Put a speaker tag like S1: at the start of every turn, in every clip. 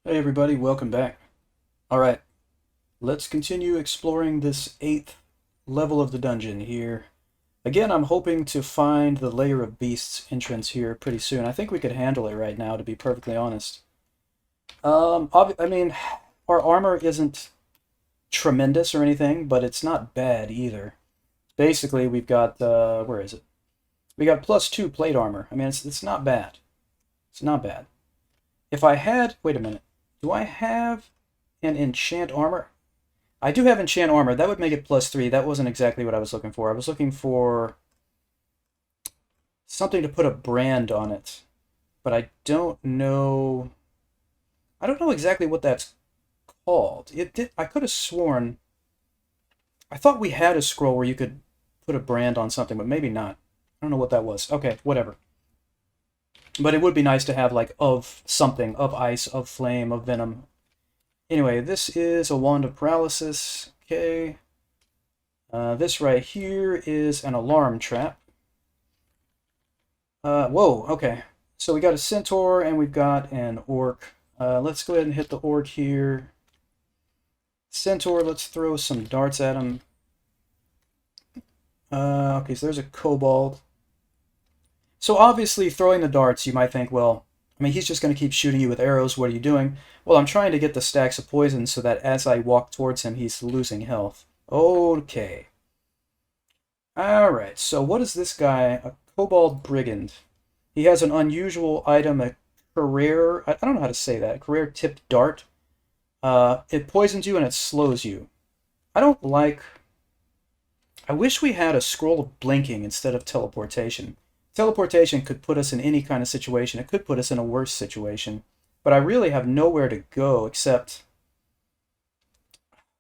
S1: Hey everybody, welcome back. Alright, let's continue exploring this 8th level of the dungeon here. Again, I'm hoping to find the Lair of Beasts entrance here pretty soon. I think we could handle it right now, to be perfectly honest. I mean, our armor isn't tremendous or anything, but it's not bad either. Basically, we've got, where is it? We got +2 plate armor. I mean, it's not bad. It's not bad. If I had, wait a minute, do I have an enchant armor? I do have enchant armor. That would make it +3. That wasn't exactly what I was looking for. I was looking for something to put a brand on it. But I don't know. I don't know exactly what that's called. I could have sworn. I thought we had a scroll where you could put a brand on something, but maybe not. I don't know what that was. Okay, whatever. But it would be nice to have, like, of something, of ice, of flame, of venom. Anyway, this is a wand of paralysis. Okay. This right here is an alarm trap. Whoa, okay. So we got a centaur and we've got an orc. Let's go ahead and hit the orc here. Centaur, let's throw some darts at him. Okay, so there's a kobold. So obviously, throwing the darts, you might think, well, I mean, he's just going to keep shooting you with arrows. What are you doing? Well, I'm trying to get the stacks of poison so that as I walk towards him, he's losing health. Okay. Alright, so what is this guy? A kobold brigand. He has an unusual item, a career... I don't know how to say that. A career-tipped dart. It poisons you and it slows you. I don't like... I wish we had a scroll of blinking instead of teleportation. Teleportation could put us in any kind of situation. It could put us in a worse situation. But I really have nowhere to go except...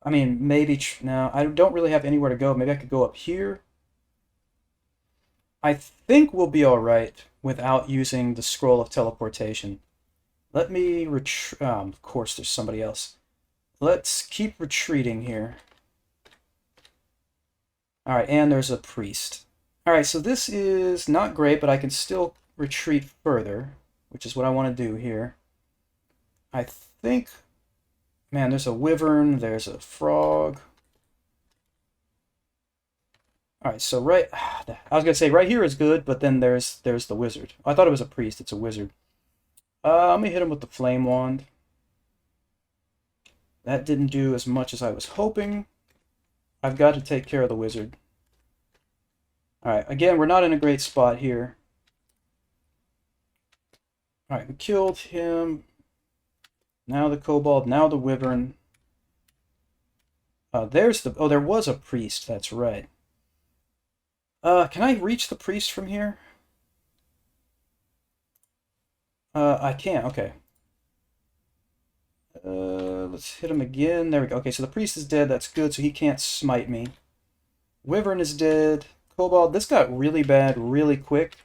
S1: I mean, maybe... No, I don't really have anywhere to go. Maybe I could go up here. I think we'll be alright without using the scroll of teleportation. Let me retreat... of course, there's somebody else. Let's keep retreating here. Alright, and there's a priest. Alright, so this is not great, but I can still retreat further, which is what I want to do here. I think... Man, there's a wyvern, there's a frog. Alright, so right... I was going to say right here is good, but then there's the wizard. I thought it was a priest, it's a wizard. Let me hit him with the flame wand. That didn't do as much as I was hoping. I've got to take care of the wizard. Alright, again, we're not in a great spot here. Alright, we killed him. Now the kobold, now the wyvern. There's the... Oh, there was a priest, that's right. Can I reach the priest from here? I can't, okay. Let's hit him again. There we go. Okay, so the priest is dead. That's good, so he can't smite me. Wyvern is dead. Kobold, this got really bad really quick.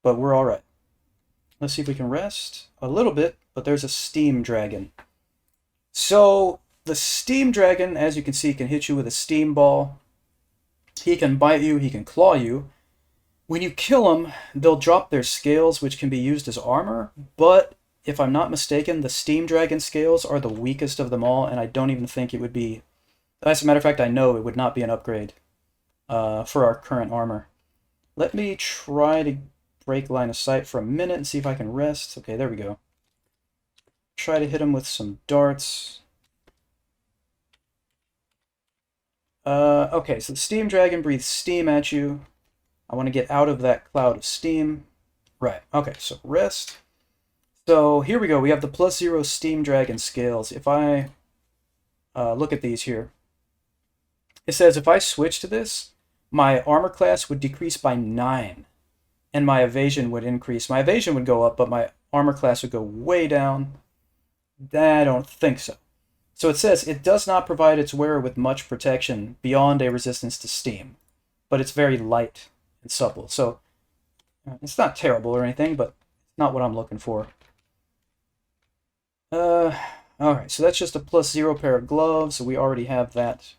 S1: But we're alright. Let's see if we can rest. A little bit, but there's a steam dragon. So, the steam dragon, as you can see, can hit you with a steam ball. He can bite you, he can claw you. When you kill them, they'll drop their scales, which can be used as armor, but if I'm not mistaken, the steam dragon scales are the weakest of them all, and I don't even think it would be... As a matter of fact, I know it would not be an upgrade for our current armor. Let me try to break line of sight for a minute and see if I can rest. Okay, there we go. Try to hit him with some darts. Okay, so the steam dragon breathes steam at you. I want to get out of that cloud of steam. Right, okay, so rest. So here we go. We have the +0 steam dragon scales. If I look at these here, it says if I switch to this, my armor class would decrease by 9, and my evasion would increase. My evasion would go up, but my armor class would go way down. I don't think so. So it says it does not provide its wearer with much protection beyond a resistance to steam, but it's very light and supple. So it's not terrible or anything, but it's not what I'm looking for. Alright, so that's just a +0 pair of gloves, so we already have that.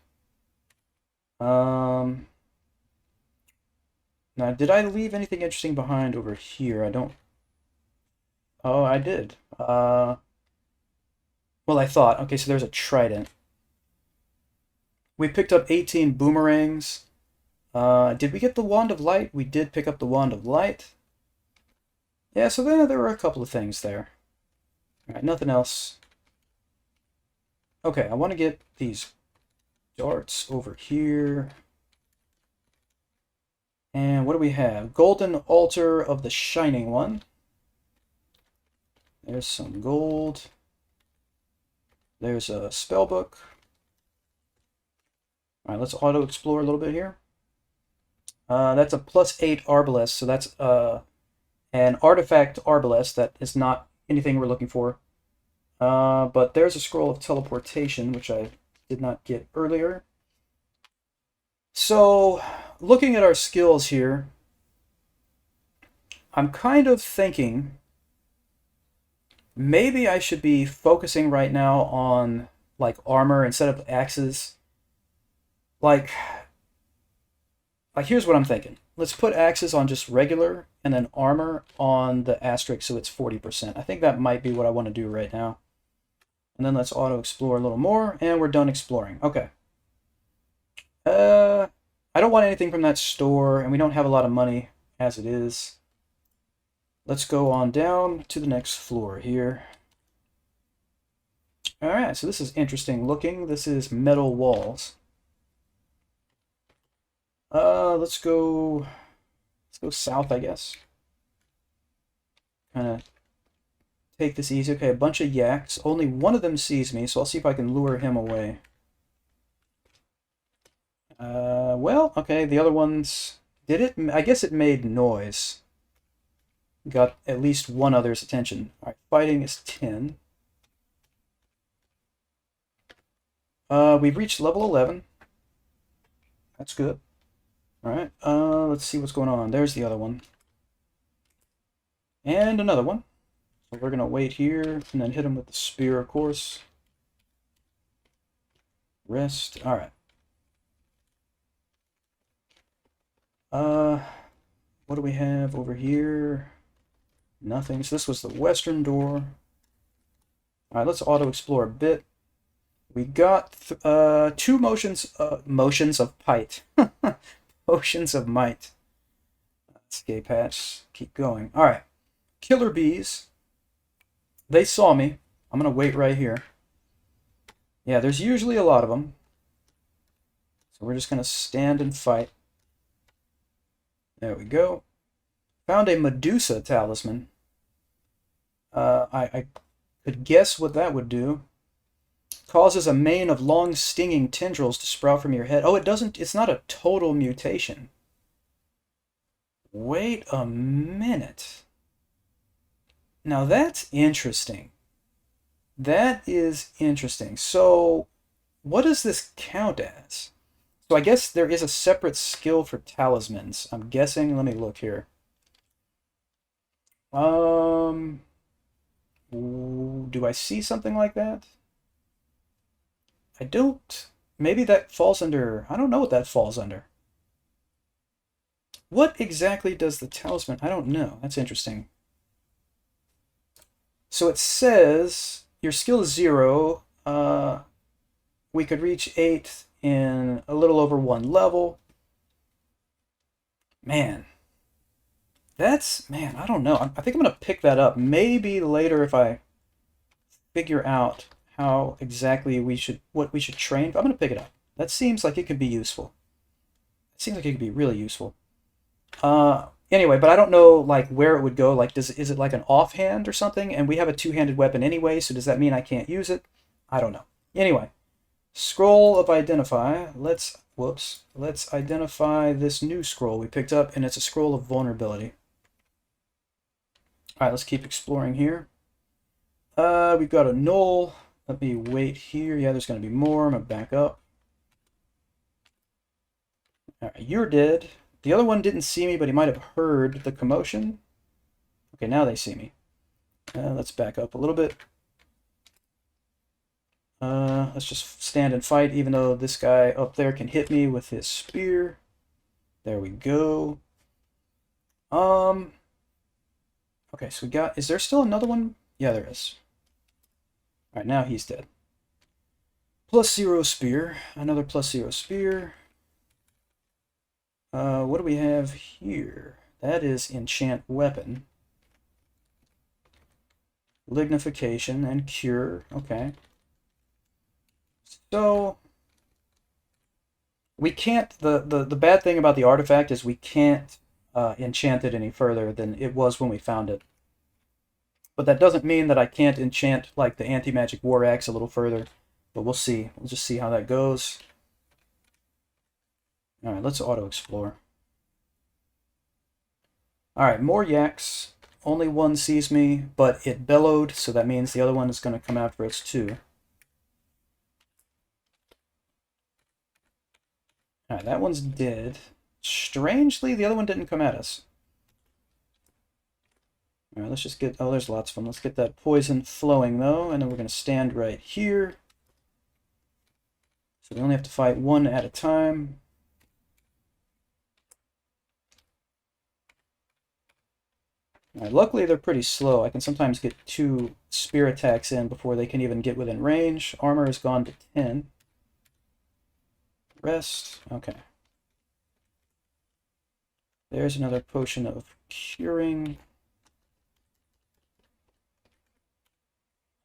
S1: Now, did I leave anything interesting behind over here? I don't Oh, I did. Well, I thought. Okay, so there's a trident. We picked up 18 boomerangs. Did we get the Wand of Light? We did pick up the Wand of Light. Yeah, so there were a couple of things there. All right, nothing else. Okay, I want to get these darts over here. And what do we have? Golden Altar of the Shining One. There's some gold. There's a spell book. All right, let's auto-explore a little bit here. That's a +8 arbalest, so that's an artifact arbalest. That is not anything we're looking for. But there's a scroll of teleportation, which I did not get earlier. So, looking at our skills here, I'm kind of thinking maybe I should be focusing right now on like armor instead of axes. Like here's what I'm thinking. Let's put axes on just regular and then armor on the asterisk so it's 40%. I think that might be what I want to do right now. And then let's auto-explore a little more, and we're done exploring. Okay. I don't want anything from that store, and we don't have a lot of money as it is. Let's go on down to the next floor here. Alright, so this is interesting looking. This is metal walls. Let's go south, I guess. Kind of take this easy. Okay, a bunch of yaks. Only one of them sees me, so I'll see if I can lure him away. Well, okay, the other ones... Did it? I guess it made noise. Got at least one other's attention. Alright, fighting is 10. We've reached level 11. That's good. Alright, let's see what's going on. There's the other one. And another one. So we're going to wait here and then hit him with the spear, of course. Rest. Alright. What do we have over here? Nothing. So this was the western door. Alright, let's auto-explore a bit. We got two motions of might. Potions of might. Escape hatch. Keep going. Alright. Killer bees. They saw me. I'm going to wait right here. Yeah, there's usually a lot of them. So we're just going to stand and fight. There we go. Found a Medusa talisman. I could guess what that would do. Causes a mane of long stinging tendrils to sprout from your head. Oh, it's not a total mutation. Wait a minute. Now that's interesting. That is interesting. So, what does this count as? So I guess there is a separate skill for talismans. I'm guessing. Let me look here. Do I see something like that? I don't. Maybe that falls under... I don't know what that falls under. What exactly does the talisman... I don't know. That's interesting. So it says your skill is 0. We could reach 8 in a little over 1 level. Man. Man, I don't know. I think I'm going to pick that up. Maybe later if I figure out how exactly what we should train. I'm going to pick it up. That seems like it could be useful. It seems like it could be really useful. Anyway, but I don't know like where it would go. Like, is it like an offhand or something? And we have a two-handed weapon anyway, so does that mean I can't use it? I don't know. Anyway, scroll of identify. Let's identify this new scroll we picked up, and it's a scroll of vulnerability. All right, let's keep exploring here. We've got a knoll. Let me wait here. Yeah, there's going to be more. I'm going to back up. All right, you're dead. The other one didn't see me, but he might have heard the commotion. Okay, now they see me. Let's back up a little bit. Let's just stand and fight, even though this guy up there can hit me with his spear. There we go. Okay, so we got... Is there still another one? Yeah, there is. Alright, now he's dead. +0 spear. Another +0 spear. What do we have here? That is enchant weapon. Lignification and cure. Okay. So we can't... The bad thing about the artifact is we can't enchant it any further than it was when we found it. But that doesn't mean that I can't enchant like the anti-magic war axe a little further. But we'll see. We'll just see how that goes. Alright, let's auto-explore. Alright, more yaks. Only one sees me, but it bellowed, so that means the other one is going to come after us too. Alright, that one's dead. Strangely, the other one didn't come at us. Alright, let's just get... Oh, there's lots of them. Let's get that poison flowing, though, and then we're going to stand right here. So we only have to fight one at a time. Alright, luckily they're pretty slow. I can sometimes get 2 spear attacks in before they can even get within range. Armor has gone to 10. Rest. Okay. There's another potion of curing.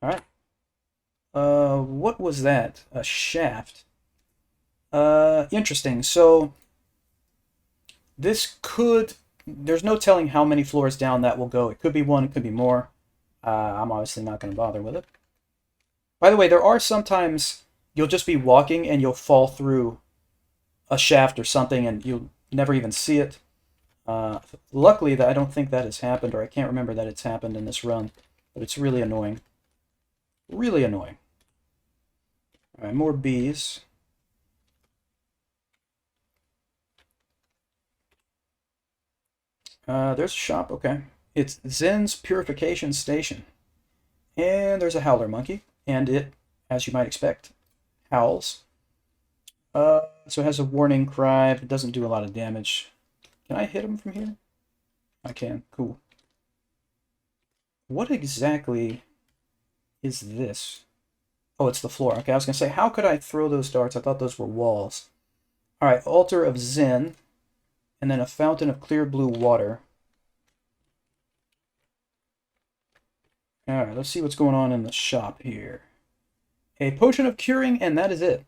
S1: Alright. What was that? A shaft. Interesting. So, this could... There's no telling how many floors down that will go. It could be 1, it could be more. I'm obviously not going to bother with it. By the way, there are sometimes you'll just be walking and you'll fall through a shaft or something and you'll never even see it. Luckily, I don't think that has happened, or I can't remember that it's happened in this run. But it's really annoying. Really annoying. Alright, more bees. There's a shop, okay. It's Zen's Purification Station. And there's a howler monkey, and it, as you might expect, howls. So it has a warning cry, but it doesn't do a lot of damage. Can I hit him from here? I can, cool. What exactly is this? Oh, it's the floor. Okay, I was going to say, how could I throw those darts? I thought those were walls. Alright, Altar of Zen. And then a fountain of clear blue water. Alright, let's see what's going on in the shop here. A potion of curing, and that is it.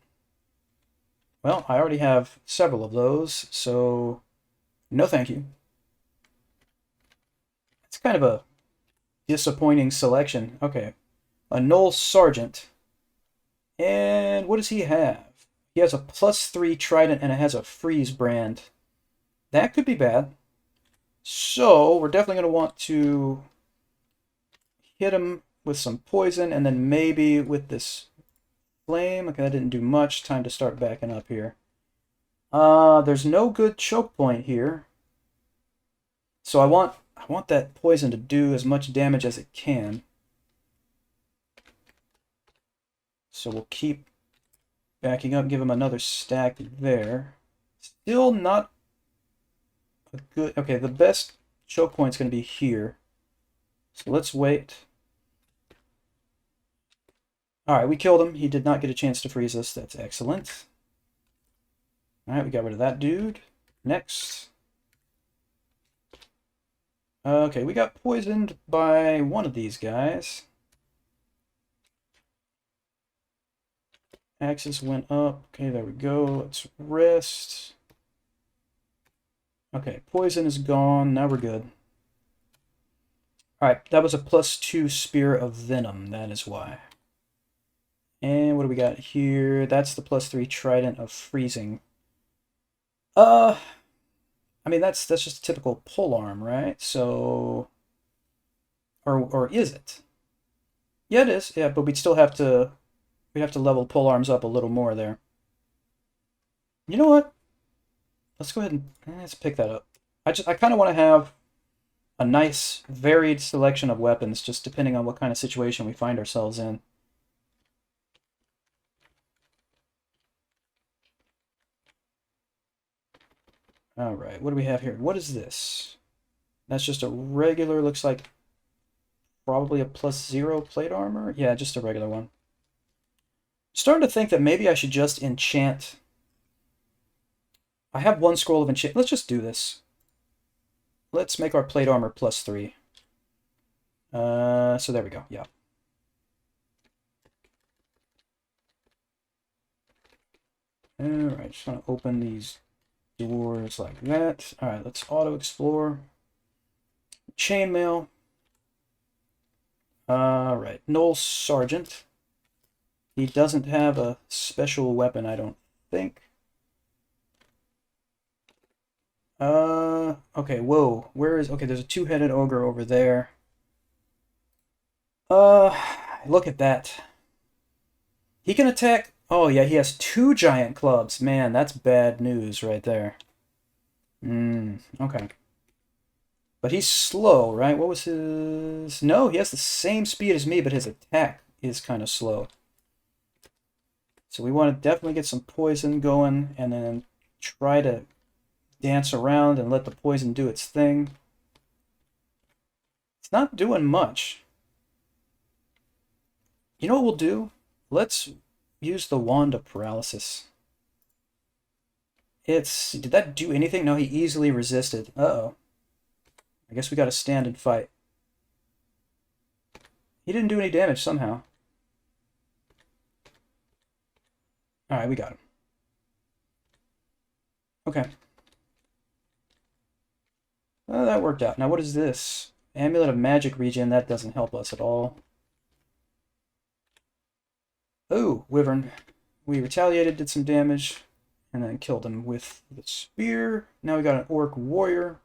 S1: Well, I already have several of those, so no thank you. It's kind of a disappointing selection. Okay, a Knoll Sergeant. And what does he have? He has a +3 trident and it has a freeze brand. That could be bad. So we're definitely going to want to hit him with some poison and then maybe with this flame. Okay, that didn't do much. Time to start backing up here. There's no good choke point here. So I want that poison to do as much damage as it can. So we'll keep backing up, give him another stack there. Still not a good... Okay, the best choke point's going to be here. So let's wait. Alright, we killed him. He did not get a chance to freeze us. That's excellent. Alright, we got rid of that dude. Next. Okay, we got poisoned by one of these guys. Axis went up. Okay, there we go. Let's rest. Okay, poison is gone. Now we're good. Alright, that was a +2 Spear of Venom. That is why. And what do we got here? That's the +3 Trident of Freezing. I mean, that's just a typical polearm, right? So... Or is it? Yeah, it is. Yeah, but we'd still have to... We'd have to level polearms up a little more there. You know what? Let's go ahead and let's pick that up. I kind of want to have a nice, varied selection of weapons, just depending on what kind of situation we find ourselves in. Alright, what do we have here? What is this? That's just a regular, looks like Probably a +0 plate armor. Yeah, just a regular one. Starting to think that maybe I should just enchant. I have one scroll of enchant. Let's just do this. Let's make our plate armor +3. So there we go. Yeah. Alright, just gonna open these doors like that. Alright, let's auto explore. Chainmail. Alright, Noel Sergeant. He doesn't have a special weapon, I don't think. Okay, whoa. Where is... Okay, there's a two-headed ogre over there. Look at that. He can attack... Oh, yeah, he has 2 giant clubs. Man, that's bad news right there. Okay. But he's slow, right? What was his... No, he has the same speed as me, but his attack is kind of slow. So we want to definitely get some poison going, and then try to dance around and let the poison do its thing. It's not doing much. You know what we'll do? Let's use the Wand of Paralysis. Did that do anything? No, he easily resisted. Uh-oh. I guess we gotta stand and fight. He didn't do any damage somehow. Alright, we got him. Okay. That worked out. Now what is this? Amulet of Magic Regen. That doesn't help us at all. Oh, Wyvern. We retaliated, did some damage, and then killed him with the spear. Now we got an Orc Warrior.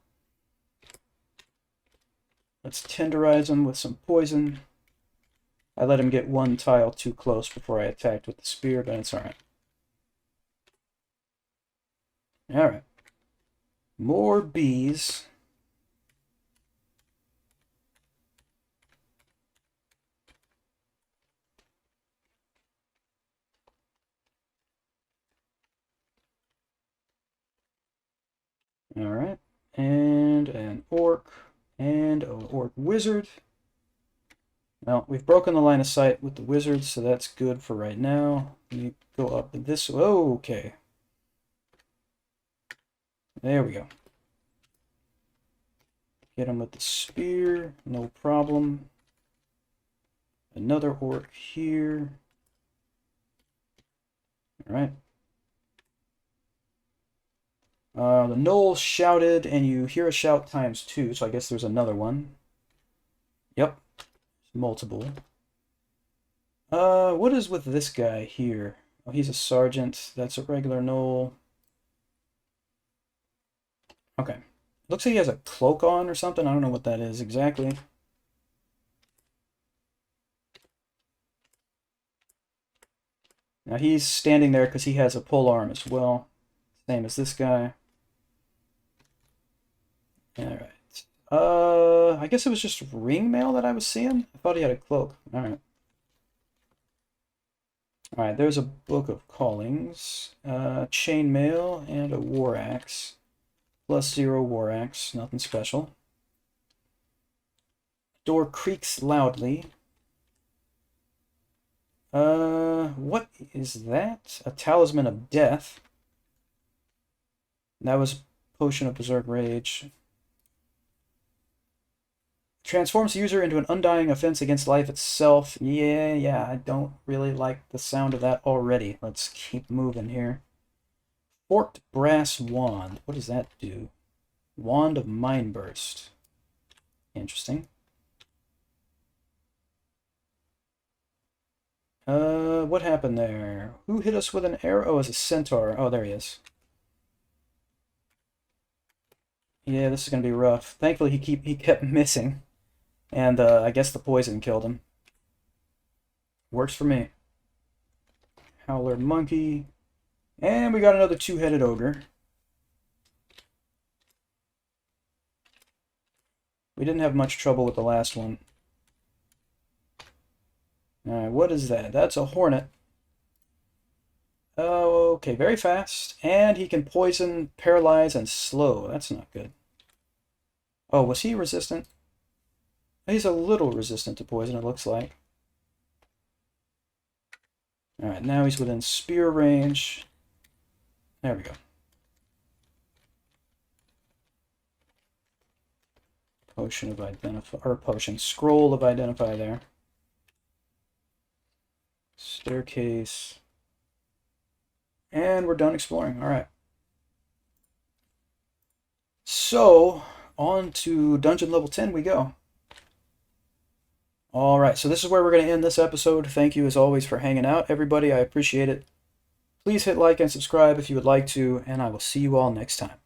S1: Let's tenderize him with some poison. I let him get 1 tile too close before I attacked with the spear, but it's alright. Alright. More bees. Alright. And an orc. And an orc wizard. Well, we've broken the line of sight with the wizard, so that's good for right now. Let me go up this way. Oh, okay. There we go. Get him with the spear, no problem. Another orc here. Alright. The Knoll shouted, and you hear a shout ×2, so I guess there's another one. Yep. Multiple. What is with this guy here? Oh, he's a sergeant. That's a regular Knoll. Okay. Looks like he has a cloak on or something. I don't know what that is exactly. Now he's standing there because he has a pole arm as well. Same as this guy. Alright. I guess it was just ring mail that I was seeing. I thought he had a cloak. Alright. Alright, there's a book of callings. Chainmail and a war axe. +0 war axe. Nothing special. Door creaks loudly. What is that? A talisman of death. That was Potion of Berserk Rage. Transforms the user into an undying offense against life itself. Yeah, I don't really like the sound of that already. Let's keep moving here. Forked Brass Wand. What does that do? Wand of Mind Burst. Interesting. What happened there? Who hit us with an arrow? Oh, it's a centaur. Oh, there he is. Yeah, this is gonna be rough. Thankfully, he kept missing. And I guess the poison killed him. Works for me. Howler Monkey. And we got another two-headed ogre. We didn't have much trouble with the last one. Alright, what is that? That's a hornet. Oh, okay, very fast. And he can poison, paralyze, and slow. That's not good. Oh, was he resistant? He's a little resistant to poison, it looks like. Alright, now he's within spear range. There we go. Potion of identify, or potion, scroll of identify there. Staircase. And we're done exploring. Alright. So, on to dungeon level 10 we go. Alright, so this is where we're going to end this episode. Thank you as always for hanging out, everybody. I appreciate it. Please hit like and subscribe if you would like to, and I will see you all next time.